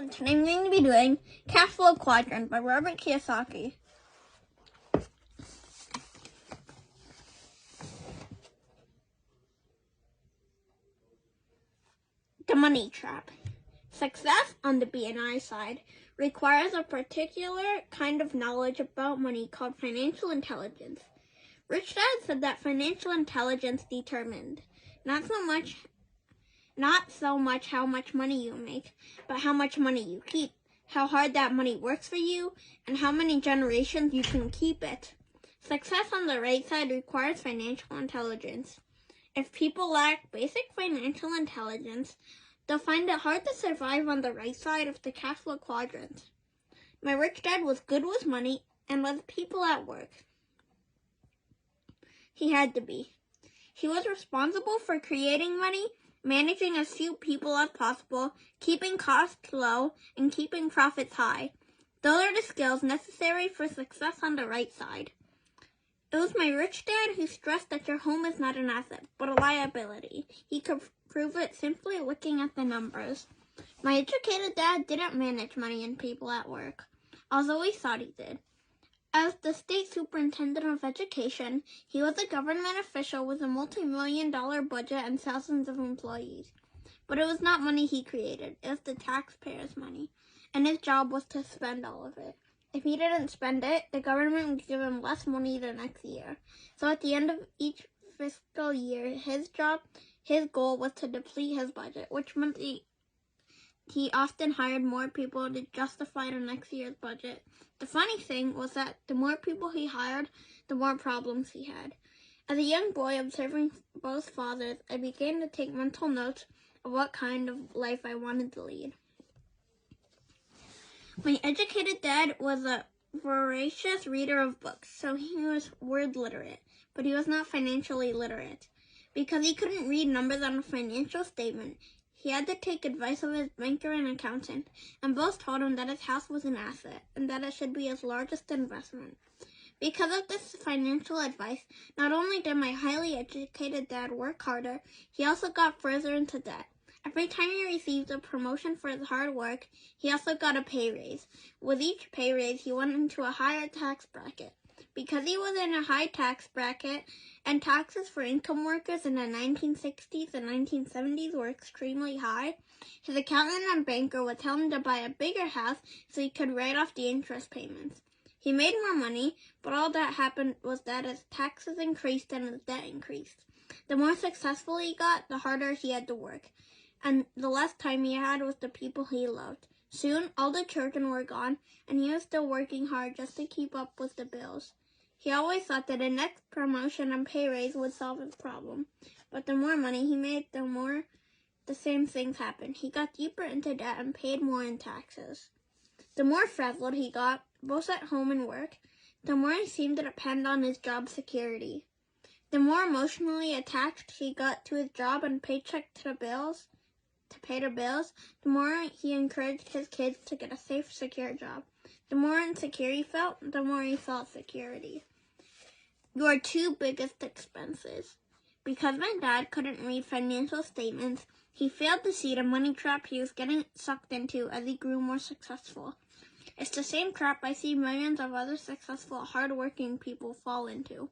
and today I'm going to be doing Cashflow Quadrant by Kiyosaki. The money trap. Success on the BNI side requires a particular kind of knowledge about money called financial intelligence. Rich Dad said that financial intelligence determined not so much how much money you make, but how much money you keep, how hard that money works for you, and how many generations you can keep it. Success on the right side requires financial intelligence. If people lack basic financial intelligence, they'll find it hard to survive on the right side of the Cashflow Quadrant. My rich dad was good with money and with people at work. He had to be. He was responsible for creating money, managing as few people as possible, keeping costs low, and keeping profits high. Those are the skills necessary for success on the right side. It was my rich dad who stressed that your home is not an asset, but a liability. He could prove it simply looking at the numbers. My educated dad didn't manage money and people at work, although he thought he did. As the state superintendent of education, he was a government official with a multi-million-dollar budget and thousands of employees. But it was not money he created, it was the taxpayers' money, and his job was to spend all of it. If he didn't spend it, the government would give him less money the next year. So at the end of each fiscal year, his goal was to deplete his budget, which meant he often hired more people to justify the next year's budget. The funny thing was that the more people he hired, the more problems he had. As a young boy observing both fathers, I began to take mental notes of what kind of life I wanted to lead. My educated dad was a voracious reader of books, so he was word literate, but he was not financially literate. Because he couldn't read numbers on a financial statement, he had to take advice of his banker and accountant, and both told him that his house was an asset, and that it should be his largest investment. Because of this financial advice, not only did my highly educated dad work harder, he also got further into debt. Every time he received a promotion for his hard work, he also got a pay raise. With each pay raise, he went into a higher tax bracket. Because he was in a high tax bracket, and taxes for income workers in the 1960s and 1970s were extremely high, his accountant and banker would tell him to buy a bigger house so he could write off the interest payments. He made more money, but all that happened was that his taxes increased and his debt increased. The more successful he got, the harder he had to work, and the less time he had with the people he loved. Soon, all the children were gone, and he was still working hard just to keep up with the bills. He always thought that a next promotion and pay raise would solve his problem. But the more money he made, the more the same things happened. He got deeper into debt and paid more in taxes. The more frazzled he got, both at home and work, the more he seemed to depend on his job security. The more emotionally attached he got to his job and paycheck to pay the bills, the more he encouraged his kids to get a safe, secure job. The more insecure he felt, the more he felt security. Your two biggest expenses. Because my dad couldn't read financial statements, he failed to see the money trap he was getting sucked into as he grew more successful. It's the same trap I see millions of other successful, hardworking people fall into.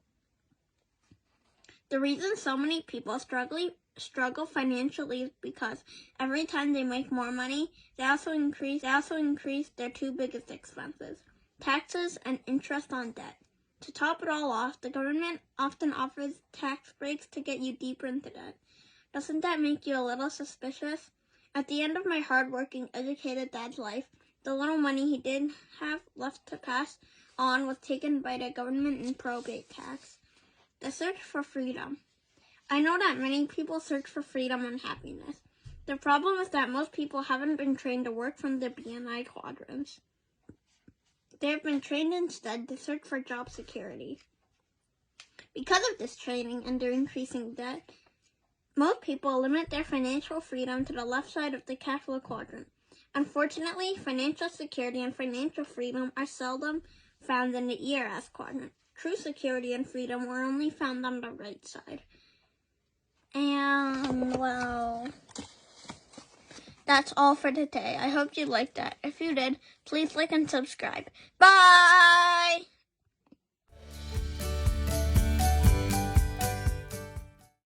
The reason so many people struggle financially is because every time they make more money, they also increase their two biggest expenses, taxes and interest on debt. To top it all off, the government often offers tax breaks to get you deeper into debt. Doesn't that make you a little suspicious? At the end of my hardworking, educated dad's life, the little money he did have left to pass on was taken by the government in probate tax. The search for freedom. I know that many people search for freedom and happiness. The problem is that most people haven't been trained to work from the BNI quadrants. They have been trained instead to search for job security. Because of this training and their increasing debt, most people limit their financial freedom to the left side of the Cashflow Quadrant. Unfortunately, financial security and financial freedom are seldom found in the ERS quadrant. True security and freedom were only found on the right side. And, well, That's all for today. I hope you liked that. If you did, please like and subscribe. Bye!